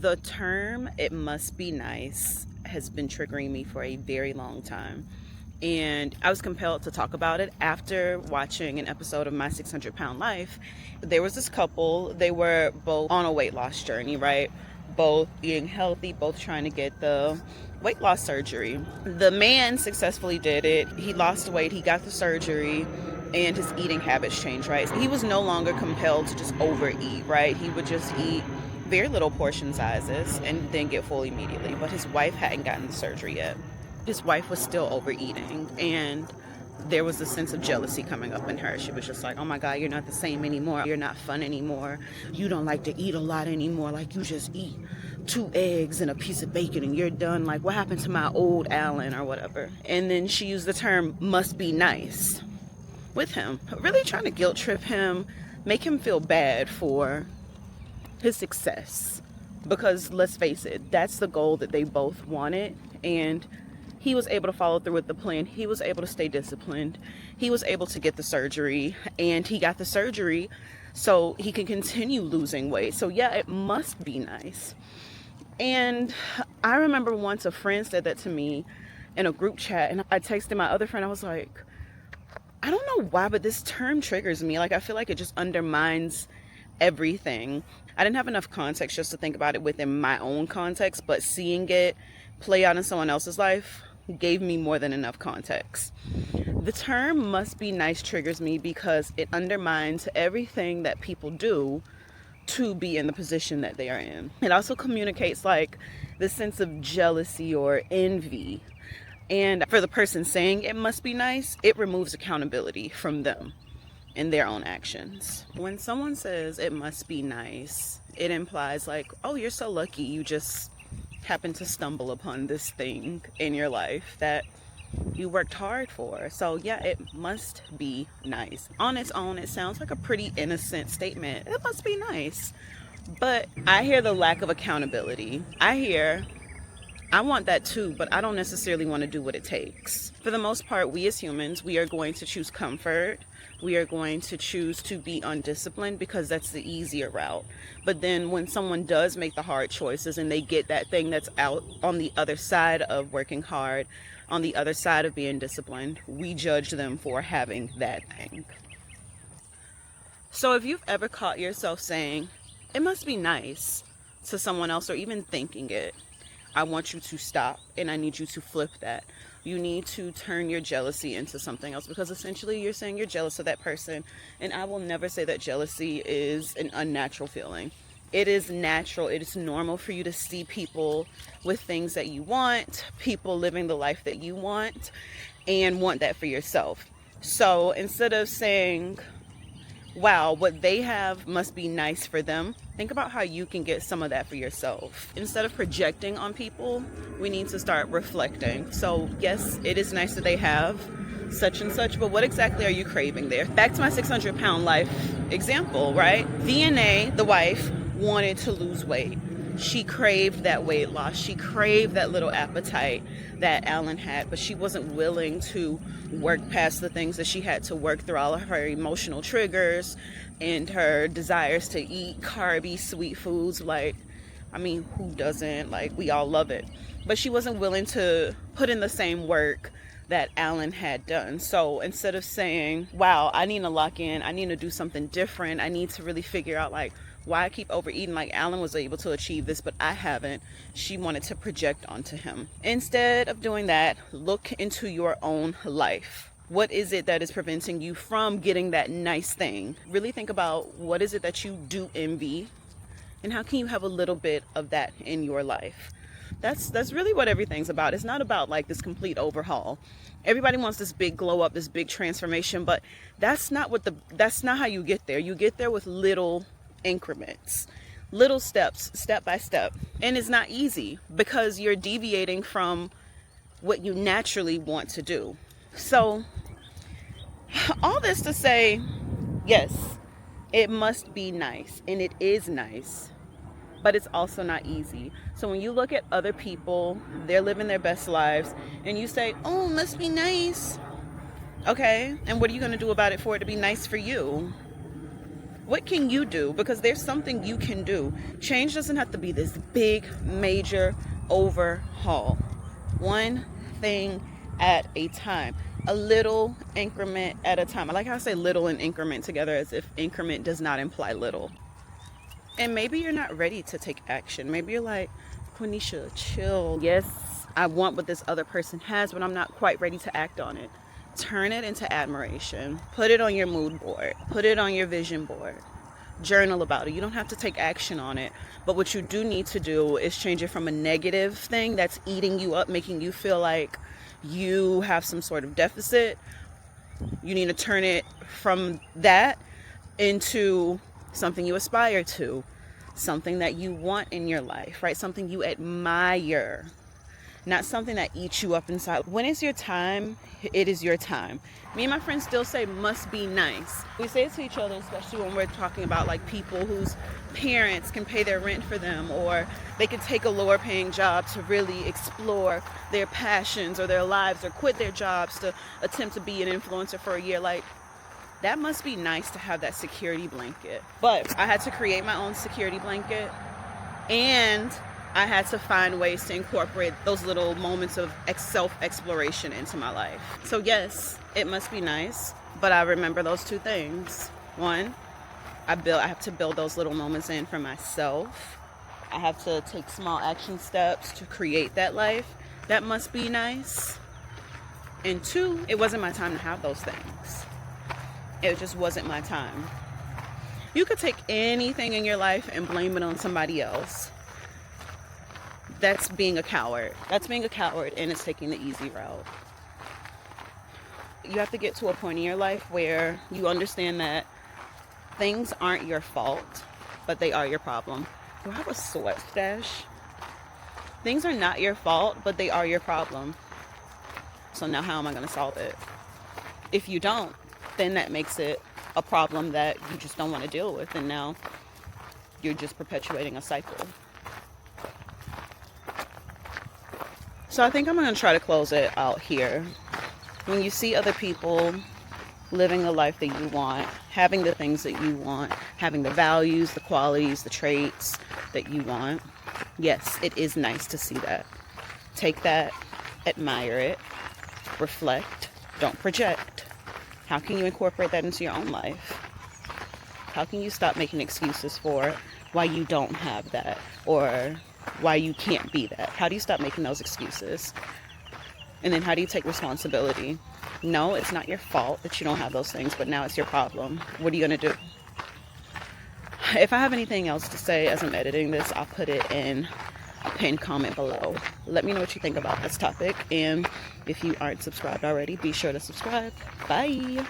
The term "it must be nice" has been triggering me for a very long time. And I was compelled to talk about it after watching an episode of My 600-Pound Life. There was this couple, they were both on a weight loss journey, right? Both being healthy, both trying to get the weight loss surgery. The man successfully did it. He lost weight, he got the surgery, and his eating habits changed, right? He was no longer compelled to just overeat, right? He would just eat very little portion sizes and then get full immediately. But his wife hadn't gotten the surgery yet. His wife was still overeating, and there was a sense of jealousy coming up in her. She was just like, oh my God, you're not the same anymore. You're not fun anymore. You don't like to eat a lot anymore. Like, you just eat 2 eggs and a piece of bacon and you're done. Like, what happened to my old Alan or whatever? And then she used the term "must be nice" with him, really trying to guilt trip him, make him feel bad for his success. Because let's face it, that's the goal that they both wanted. And he was able to follow through with the plan. He was able to stay disciplined. He was able to get the surgery, and he got the surgery so he can continue losing weight. So yeah, it must be nice. And I remember once a friend said that to me in a group chat, and I texted my other friend. I was like, I don't know why, but this term triggers me. Like, I feel like it just undermines everything. I didn't have enough context just to think about it within my own context, but seeing it play out in someone else's life gave me more than enough context. The term "must be nice" triggers me because it undermines everything that people do to be in the position that they are in. It also communicates like the sense of jealousy or envy. And for the person saying it must be nice, it removes accountability from them in their own actions. When someone says it must be nice, it implies like, oh, you're so lucky you just happen to stumble upon this thing in your life that you worked hard for. So yeah, it must be nice. On its own, it sounds like a pretty innocent statement. It must be nice. But I hear the lack of accountability. I want that too, but I don't necessarily want to do what it takes. For the most part, we as humans, we are going to choose comfort. We are going to choose to be undisciplined because that's the easier route. But then when someone does make the hard choices and they get that thing that's out on the other side of working hard, on the other side of being disciplined, we judge them for having that thing. So if you've ever caught yourself saying, it must be nice to someone else, or even thinking it, I want you to stop, and I need you to flip that. You need to turn your jealousy into something else, because essentially you're saying you're jealous of that person. And I will never say that jealousy is an unnatural feeling. It is natural. It is normal for you to see people with things that you want, people living the life that you want, and want that for yourself. So instead of saying, wow, what they have must be nice for them, think about how you can get some of that for yourself. Instead of projecting on people, we need to start reflecting. So yes, it is nice that they have such and such, but what exactly are you craving there? Back to my 600-pound life example, right? DNA, the wife, wanted to lose weight. She craved that weight loss. She craved that little appetite that Alan had, but she wasn't willing to work past the things that she had to work through, all of her emotional triggers and her desires to eat carby, sweet foods. Like, I mean, who doesn't? Like, we all love it. But she wasn't willing to put in the same work that Alan had done. So instead of saying, wow, I need to lock in, I need to do something different, I need to really figure out like why I keep overeating, like Alan was able to achieve this, but I haven't. She wanted to project onto him. Instead of doing that, look into your own life. What is it that is preventing you from getting that nice thing? Really think about what is it that you do envy, and how can you have a little bit of that in your life? That's really what everything's about. It's not about like this complete overhaul. Everybody wants this big glow up, this big transformation, but that's not how you get there. You get there with little increments, little steps, step by step. And it's not easy because you're deviating from what you naturally want to do. So all this to say, yes, it must be nice, and it is nice, but it's also not easy. So when you look at other people, they're living their best lives, and you say, oh, must be nice. Okay, and what are you going to do about it for it to be nice for you? What can you do? Because there's something you can do. Change doesn't have to be this big, major overhaul. One thing at a time. A little increment at a time. I like how I say little and increment together, as if increment does not imply little. And maybe you're not ready to take action. Maybe you're like, Quenisha, chill. Yes, I want what this other person has, but I'm not quite ready to act on it. Turn it into admiration. Put it on your mood board. Put it on your vision board. Journal about it. You don't have to take action on it, but what you do need to do is change it from a negative thing that's eating you up, making you feel like you have some sort of deficit. You need to turn it from that into something you aspire to, something that you want in your life, right? Something you admire, not something that eats you up inside. When it's your time, it is your time. Me and my friends still say must be nice. We say it to each other, especially when we're talking about like people whose parents can pay their rent for them, or they can take a lower paying job to really explore their passions or their lives, or quit their jobs to attempt to be an influencer for a year. Like, that must be nice to have that security blanket. But I had to create my own security blanket, and I had to find ways to incorporate those little moments of self-exploration into my life. So yes, it must be nice, but I remember those two things. One, I have to build those little moments in for myself. I have to take small action steps to create that life. That must be nice. And two, it wasn't my time to have those things. It just wasn't my time. You could take anything in your life and blame it on somebody else. That's being a coward. That's being a coward, and it's taking the easy route. You have to get to a point in your life where you understand that things aren't your fault, but they are your problem. Do I have a sweat stash? Things are not your fault, but they are your problem. So now how am I going to solve it? If you don't, then that makes it a problem that you just don't want to deal with, and now you're just perpetuating a cycle. So I think I'm going to try to close it out here. When you see other people living the life that you want, having the things that you want, having the values, the qualities, the traits that you want, yes, it is nice to see that. Take that, admire it, reflect, don't project. How can you incorporate that into your own life? How can you stop making excuses for why you don't have that, or why you can't be that? How do you stop making those excuses? And then how do you take responsibility? No, it's not your fault that you don't have those things, but now it's your problem. What are you going to do? If I have anything else to say as I'm editing this, I'll put it in a pinned comment below. Let me know what you think about this topic. And if you aren't subscribed already, be sure to subscribe. Bye.